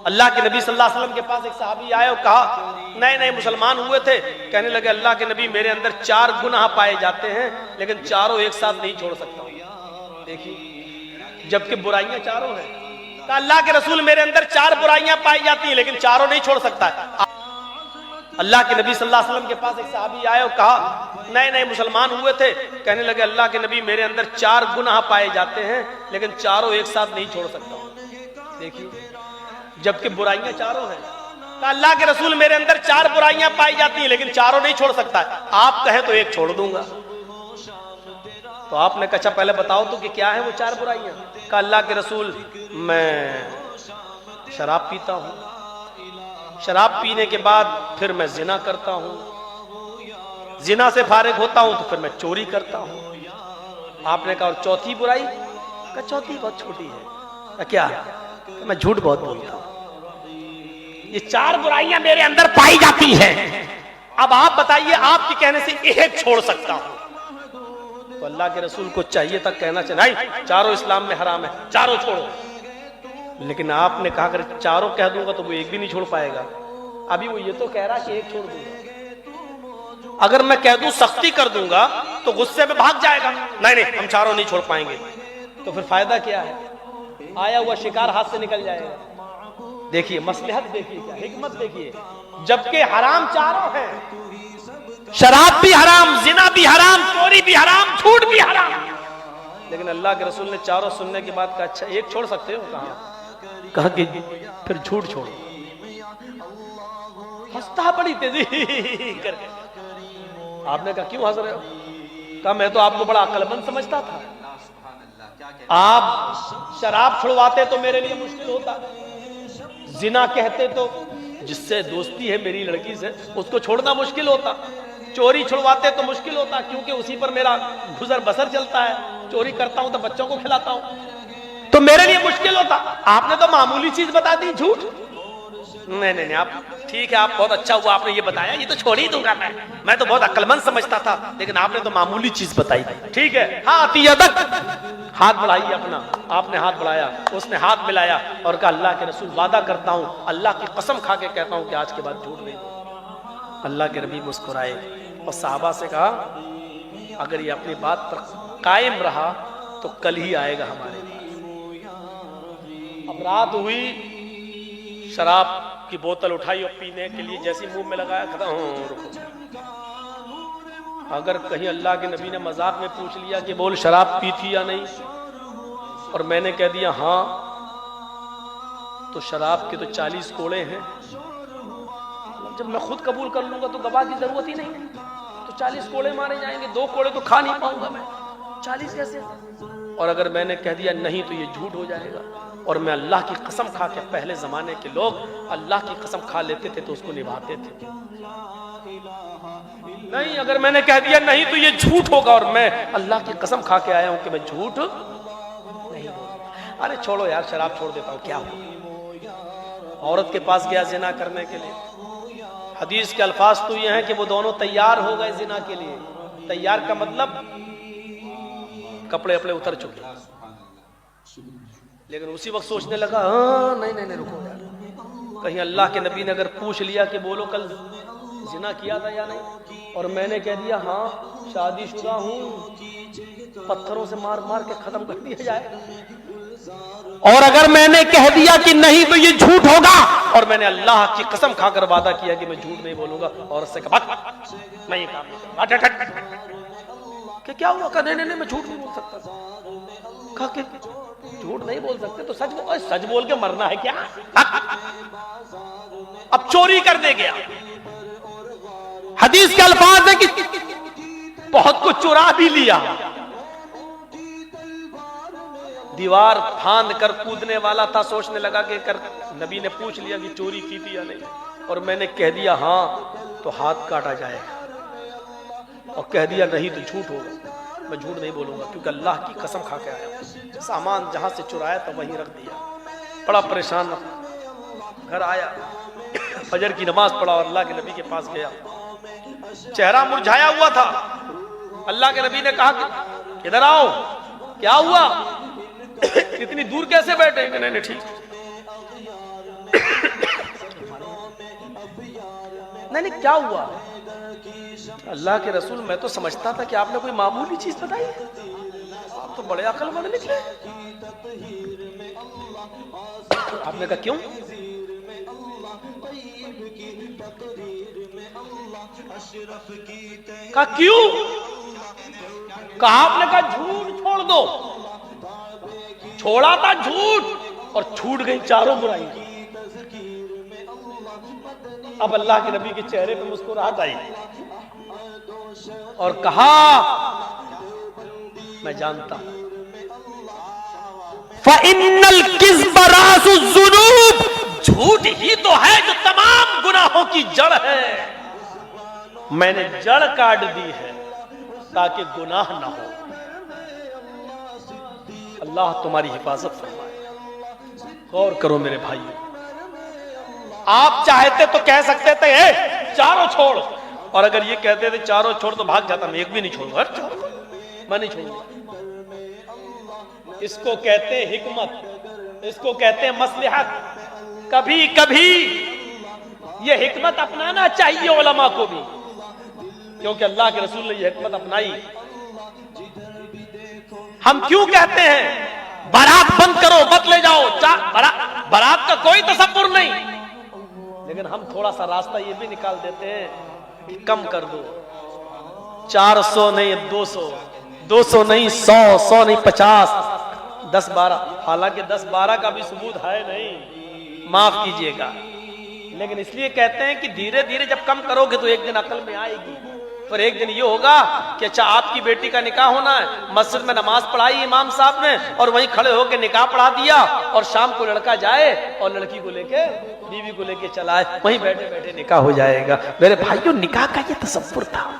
اللہ کے نبی صلی اللہ علیہ وسلم کے پاس ایک صحابی آئے اور کہا نئے نئے مسلمان ہوئے تھے، کہنے لگے اللہ کے نبی میرے اندر 4 گناہ پائے جاتے ہیں لیکن چاروں ایک ساتھ نہیں چھوڑ سکتا ہوں۔ دیکھیے جبکہ برائیاں چاروں ہیں، کہا اللہ کے رسول میرے اندر 4 برائیاں پائی جاتی ہیں لیکن چاروں نہیں چھوڑ سکتا ہے۔ اللہ کے نبی صلی اللہ علیہ وسلم کے پاس ایک صحابی آئے اور کہا نئے نئے مسلمان ہوئے تھے، کہنے لگے اللہ کے نبی میرے اندر 4 گناہ پائے جاتے ہیں لیکن چاروں ایک ساتھ نہیں چھوڑ سکتا ہوں۔ دیکھیے جبکہ برائیاں چاروں ہیں، کہا اللہ کے رسول میرے اندر 4 برائیاں پائی جاتی ہیں لیکن چاروں نہیں چھوڑ سکتا ہے، آپ کہیں تو ایک چھوڑ دوں گا۔ تو آپ نے کہا اچھا پہلے بتاؤ تو کہ کیا ہے وہ 4 برائیاں؟ کہا اللہ کے رسول میں شراب پیتا ہوں، شراب پینے کے بعد پھر میں زنا کرتا ہوں، زنا سے فارغ ہوتا ہوں تو پھر میں چوری کرتا ہوں۔ آپ نے کہا اور چوتھی برائی؟ کہا چوتھی بہت چھوٹی ہے۔ کیا؟ کہ میں جھوٹ بہت بولتا ہوں۔ یہ 4 برائیاں میرے اندر پائی جاتی ہیں، اب آپ بتائیے آپ کے کہنے سے ایک چھوڑ سکتا ہوں؟ تو اللہ کے رسول کو چاہیے تھا کہنا چاہیے نہیں چاروں اسلام میں حرام ہے، چاروں چھوڑو، لیکن آپ نے کہا اگر چاروں کہہ دوں گا تو وہ ایک بھی نہیں چھوڑ پائے گا۔ ابھی وہ یہ تو کہہ رہا کہ ایک چھوڑ دوں گا، اگر میں کہہ دوں سختی کر دوں گا تو غصے میں بھاگ جائے گا، نہیں ہم چاروں نہیں چھوڑ پائیں گے، تو پھر فائدہ کیا ہے؟ آیا ہوا شکار ہاتھ سے نکل جائے گا۔ دیکھیے مصلحت دیکھیے، کیا حکمت دیکھیے، جبکہ حرام چاروں ہیں، شراب بھی حرام، زنا بھی حرام، چوری بھی حرام، جھوٹ بھی حرام، لیکن اللہ کے رسول نے چاروں سننے کے بعد کہا اچھا ایک چھوڑ سکتے ہو؟ کہا کہ پھر جھوٹ چھوڑو۔ ہنستا بڑی تیزی کر کے۔ آپ نے کہا کیوں ہنس رہے ہو؟ کہا میں تو آپ کو بڑا عقل مند سمجھتا تھا، آپ شراب چھڑواتے تو میرے لیے مشکل ہوتا، زنا کہتے تو جس سے دوستی ہے میری لڑکی سے اس کو چھوڑنا مشکل ہوتا، چوری چھڑواتے تو مشکل ہوتا کیونکہ اسی پر میرا گزر بسر چلتا ہے، چوری کرتا ہوں تو بچوں کو کھلاتا ہوں، تو میرے لیے مشکل ہوتا۔ آپ نے تو معمولی چیز بتا دی، جھوٹ۔ نہیں آپ ٹھیک ہے، آپ بہت اچھا ہوا آپ نے یہ بتایا، یہ تو چھوڑ ہی دوں گا میں تو بہت عقل مند سمجھتا تھا، لیکن آپ نے تو معمولی چیز بتائی۔ ٹھیک ہے ہاں تیدک، ہاتھ بڑھائیے اپنا۔ آپ نے ہاتھ بڑھایا، اس نے ہاتھ ملایا اور کہا اللہ کے رسول وعدہ کرتا ہوں، اللہ کی قسم کھا کے کہتا ہوں کہ آج کے بعد جھوٹ نہیں بولوں۔ اللہ کے نبی مسکرائے اور صحابہ سے کہا اگر یہ اپنی بات پر قائم رہا تو کل ہی آئے گا ہمارے پاس۔ اب رات ہوئی، شراب کی بوتل اٹھائی اور پینے کے لیے جیسی منہ میں لگایا، کہتا ہوں رکو، اگر کہیں اللہ کے نبی نے مذاق میں پوچھ لیا کہ بول شراب پی تھی یا نہیں، اور میں نے کہہ دیا ہاں، تو شراب کے تو 40 کوڑے ہیں، جب میں خود قبول کر لوں گا تو گواہ کی ضرورت ہی نہیں، تو 40 کوڑے مارے جائیں گے، 2 کوڑے تو کھا نہیں پاؤں گا میں، 40 کیسے؟ اور اگر میں نے کہہ دیا نہیں تو یہ جھوٹ ہو جائے گا، اور میں اللہ کی قسم کھا کے، پہلے زمانے کے لوگ اللہ کی قسم کھا لیتے تھے تو اس کو نبھاتے تھے، نہیں اگر میں نے کہہ دیا نہیں تو یہ جھوٹ ہوگا، اور میں اللہ کی قسم کھا کے آیا ہوں کہ میں جھوٹ نہیں بولوں، ارے چھوڑو یار شراب چھوڑ دیتا ہوں کیا ہو۔ عورت کے پاس گیا زنا کرنے کے لیے، حدیث کے الفاظ تو یہ ہیں کہ وہ دونوں تیار ہو گئے زنا کے لیے، تیار کا مطلب کپڑے اپنے اتر چکے، لیکن اسی وقت سوچنے لگا ہاں نہیں رکو یار، کہیں اللہ کے نبی نے اگر پوچھ لیا کہ بولو کل زنا کیا تھا یا نہیں، اور میں نے کہہ دیا ہاں شادی شدہ ہوں، پتھروں سے مار مار کے ختم کر دیا جائے، اور اگر میں نے کہہ دیا کہ نہیں تو یہ جھوٹ ہوگا، اور میں نے اللہ کی قسم کھا کر وعدہ کیا کہ میں جھوٹ نہیں بولوں گا، اور اس سے کہا میں یہ کام نہیں کروں، کہ کیا ہوا؟ کہا نہیں میں جھوٹ نہیں بول سکتا، کہا کہ جھوٹ نہیں بول سکتے تو سچ بول کے مرنا ہے کیا؟ اب چوری کرنے گیا، حدیث کے الفاظ ہے کہ بہت کچھ چرا بھی لیا، دیوار پھاند کر کودنے والا تھا، سوچنے لگا کہ نبی نے پوچھ لیا کہ چوری کی تھی یا نہیں، اور میں نے کہہ دیا ہاں تو ہاتھ کاٹا جائے گا، اور کہہ دیا نہیں تو جھوٹ ہوگا، میں جھوٹ نہیں بولوں گا کیونکہ اللہ کی قسم کھا کے آیا، سامان جہاں سے چرایا تو وہیں رکھ دیا، بڑا پریشان گھر آیا، فجر کی نماز پڑھا اور اللہ کے نبی کے پاس گیا، چہرہ مرجھایا ہوا تھا، اللہ کے نبی نے کہا کہ ادھر آؤ، کیا ہوا؟ اتنی دور کیسے بیٹھے؟ نہیں ٹھیک، نہیں نہیں کیا ہوا؟ اللہ کے رسول میں تو سمجھتا تھا کہ آپ نے کوئی معمولی چیز بتائی ہے، آپ تو بڑے عقل مند نکلے۔ آپ نے کہا کیوں؟ کہا کیوں؟ کہا آپ نے کہا جھوٹ چھوڑ دو۔ چھوڑا تھا جھوٹ اور چھوٹ گئی چاروں برائی۔ اب اللہ کے نبی کے چہرے پہ مسکراہٹ آئی اور کہا میں جانتا ہوں فَإِنَّ الْكِذْبَ رَأْسُ الذُّنُوبِ، جھوٹ ہی تو ہے جو تمام گناہوں کی جڑ ہے۔ میں نے جڑ کاٹ دی ہے تاکہ گناہ نہ ہو۔ اللہ تمہاری حفاظت فرمائے۔ غور کرو میرے بھائیو، آپ چاہتے تو کہہ سکتے تھے اے چاروں چھوڑ، اور اگر یہ کہتے تھے چاروں چھوڑ تو بھاگ جاتا، میں ایک بھی نہیں چھوڑوں گا، میں نہیں چھوڑوں گا۔ اس کو کہتے ہیں حکمت، اس کو کہتے ہیں مصلحت۔ کبھی کبھی یہ حکمت اپنانا چاہیے علماء کو بھی، کیونکہ اللہ کے رسول نے یہ حکمت اپنائی۔ ہم کیوں کہتے ہیں بارات بند کرو مت لے جاؤ، بارات کا کوئی تصور نہیں، لیکن ہم تھوڑا سا راستہ یہ بھی نکال دیتے ہیں کہ کم کر دو، 400 نہیں 200، 200 نہیں 100، 100 نہیں 50، 10-12، حالانکہ 10-12 کا بھی ثبوت ہے نہیں، معاف کیجئے گا، لیکن اس لیے کہتے ہیں کہ دھیرے دھیرے جب کم کرو گے تو ایک دن عقل میں آئے گی۔ پھر ایک دن یہ ہوگا کہ اچھا آپ کی بیٹی کا نکاح ہونا ہے، مسجد میں نماز پڑھائی امام صاحب نے اور وہیں کھڑے ہو کے نکاح پڑھا دیا، اور شام کو لڑکا جائے اور لڑکی کو لے کے بیوی کو لے کے چلا آئے، وہیں بیٹھے بیٹھے نکاح ہو جائے گا۔ میرے بھائیوں، نکاح کا یہ تصور تھا۔